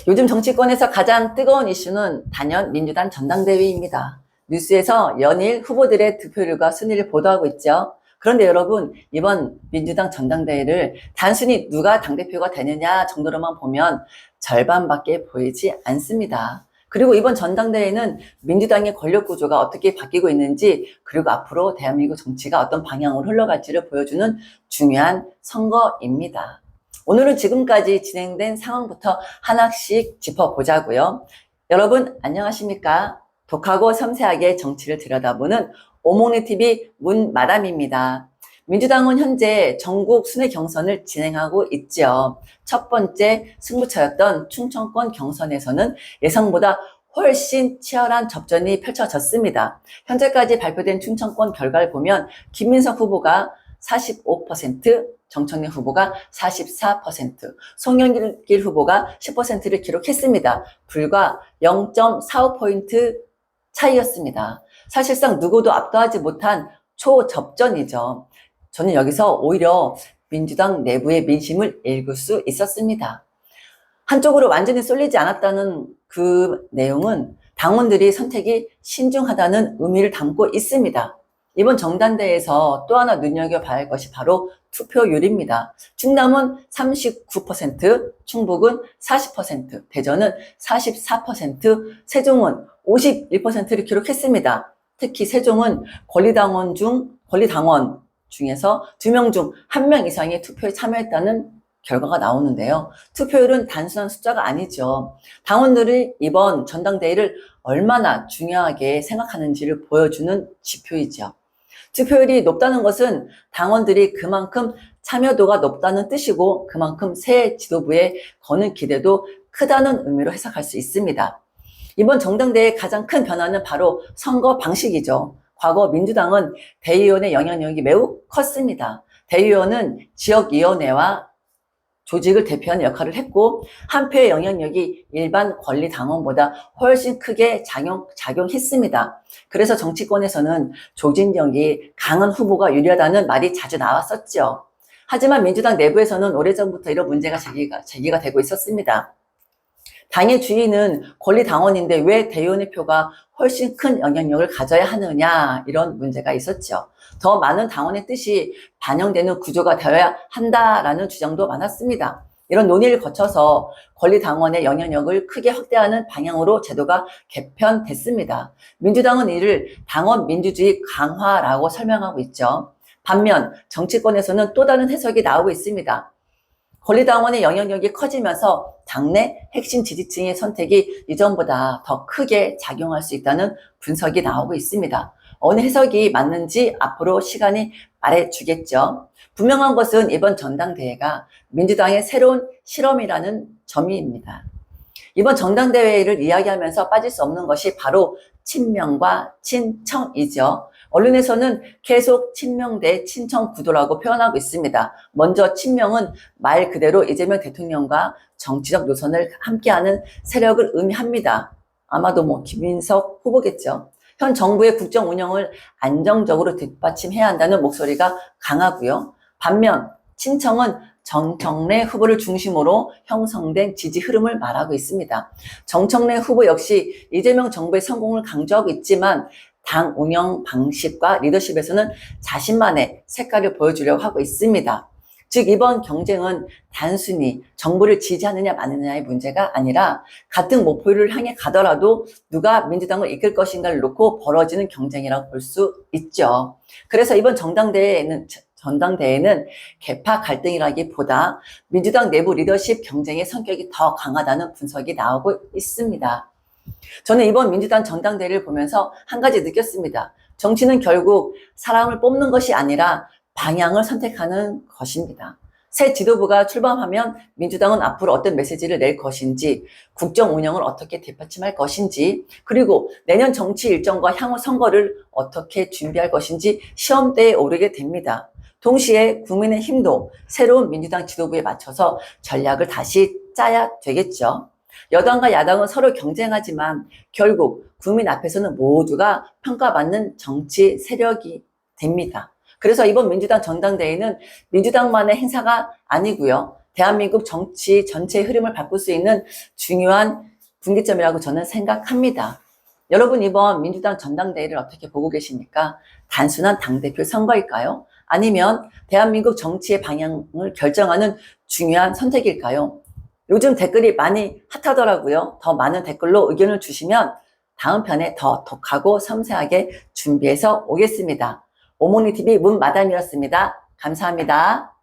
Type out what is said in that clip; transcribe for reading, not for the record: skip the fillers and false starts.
요즘 정치권에서 가장 뜨거운 이슈는 단연 민주당 전당대회입니다. 뉴스에서 연일 후보들의 득표율과 순위를 보도하고 있죠. 그런데 여러분, 이번 민주당 전당대회를 단순히 누가 당대표가 되느냐 정도로만 보면 절반밖에 보이지 않습니다. 그리고 이번 전당대회는 민주당의 권력 구조가 어떻게 바뀌고 있는지, 그리고 앞으로 대한민국 정치가 어떤 방향으로 흘러갈지를 보여주는 중요한 선거입니다. 오늘은 지금까지 진행된 상황부터 하나씩 짚어보자고요. 여러분 안녕하십니까? 독하고 섬세하게 정치를 들여다보는 오목리TV 문마담입니다. 민주당은 현재 전국 순회 경선을 진행하고 있죠. 첫 번째 승부처였던 충청권 경선에서는 예상보다 훨씬 치열한 접전이 펼쳐졌습니다. 현재까지 발표된 충청권 결과를 보면 김민석 후보가 45%, 정청래 후보가 44%, 송영길 후보가 10%를 기록했습니다. 불과 0.45포인트 차이였습니다. 사실상 누구도 압도하지 못한 초접전이죠. 저는 여기서 오히려 민주당 내부의 민심을 읽을 수 있었습니다. 한쪽으로 완전히 쏠리지 않았다는 그 내용은 당원들이 선택이 신중하다는 의미를 담고 있습니다. 이번 정당대회에서 또 하나 눈여겨봐야 할 것이 바로 투표율입니다. 충남은 39%, 충북은 40%, 대전은 44%, 세종은 51%를 기록했습니다. 특히 세종은 권리당원 중에서 2명 중 1명 이상이 투표에 참여했다는 결과가 나오는데요. 투표율은 단순한 숫자가 아니죠. 당원들이 이번 전당대회를 얼마나 중요하게 생각하는지를 보여주는 지표이죠. 투표율이 높다는 것은 당원들이 그만큼 참여도가 높다는 뜻이고 그만큼 새 지도부에 거는 기대도 크다는 의미로 해석할 수 있습니다. 이번 정당대회의 가장 큰 변화는 바로 선거 방식이죠. 과거 민주당은 대의원의 영향력이 매우 컸습니다. 대의원은 지역위원회와 조직을 대표하는 역할을 했고 한 표의 영향력이 일반 권리당원보다 훨씬 크게 작용했습니다. 그래서 정치권에서는 조직력이 강한 후보가 유리하다는 말이 자주 나왔었죠. 하지만 민주당 내부에서는 오래전부터 이런 문제가 제기가 되고 있었습니다. 당의 주인은 권리당원인데 왜 대의원의 표가 훨씬 큰 영향력을 가져야 하느냐, 이런 문제가 있었죠. 더 많은 당원의 뜻이 반영되는 구조가 되어야 한다라는 주장도 많았습니다. 이런 논의를 거쳐서 권리당원의 영향력을 크게 확대하는 방향으로 제도가 개편됐습니다. 민주당은 이를 당원 민주주의 강화라고 설명하고 있죠. 반면 정치권에서는 또 다른 해석이 나오고 있습니다. 권리당원의 영향력이 커지면서 당내 핵심 지지층의 선택이 이전보다 더 크게 작용할 수 있다는 분석이 나오고 있습니다. 어느 해석이 맞는지 앞으로 시간이 말해주겠죠. 분명한 것은 이번 전당대회가 민주당의 새로운 실험이라는 점입니다. 이번 전당대회를 이야기하면서 빠질 수 없는 것이 바로 친명과 친청이죠. 언론에서는 계속 친명 대 친청 구도라고 표현하고 있습니다. 먼저 친명은 말 그대로 이재명 대통령과 정치적 노선을 함께하는 세력을 의미합니다. 아마도 김민석 후보겠죠. 현 정부의 국정 운영을 안정적으로 뒷받침해야 한다는 목소리가 강하고요. 반면 친청은 정청래 후보를 중심으로 형성된 지지 흐름을 말하고 있습니다. 정청래 후보 역시 이재명 정부의 성공을 강조하고 있지만 당 운영 방식과 리더십에서는 자신만의 색깔을 보여주려고 하고 있습니다. 즉 이번 경쟁은 단순히 정부를 지지하느냐 마느냐의 문제가 아니라 같은 목표를 향해 가더라도 누가 민주당을 이끌 것인가를 놓고 벌어지는 경쟁이라고 볼 수 있죠. 그래서 이번 전당대회는 개파 갈등이라기보다 민주당 내부 리더십 경쟁의 성격이 더 강하다는 분석이 나오고 있습니다. 저는 이번 민주당 전당대회를 보면서 한 가지 느꼈습니다. 정치는 결국 사람을 뽑는 것이 아니라 방향을 선택하는 것입니다. 새 지도부가 출범하면 민주당은 앞으로 어떤 메시지를 낼 것인지, 국정 운영을 어떻게 뒷받침할 것인지, 그리고 내년 정치 일정과 향후 선거를 어떻게 준비할 것인지 시험대에 오르게 됩니다. 동시에 국민의힘도 새로운 민주당 지도부에 맞춰서 전략을 다시 짜야 되겠죠. 여당과 야당은 서로 경쟁하지만 결국 국민 앞에서는 모두가 평가받는 정치 세력이 됩니다. 그래서 이번 민주당 전당대회는 민주당만의 행사가 아니고요. 대한민국 정치 전체의 흐름을 바꿀 수 있는 중요한 분기점이라고 저는 생각합니다. 여러분 이번 민주당 전당대회를 어떻게 보고 계십니까? 단순한 당대표 선거일까요? 아니면 대한민국 정치의 방향을 결정하는 중요한 선택일까요? 요즘 댓글이 많이 핫하더라고요. 더 많은 댓글로 의견을 주시면 다음 편에 더 독하고 섬세하게 준비해서 오겠습니다. 오모니TV 문마담이었습니다. 감사합니다.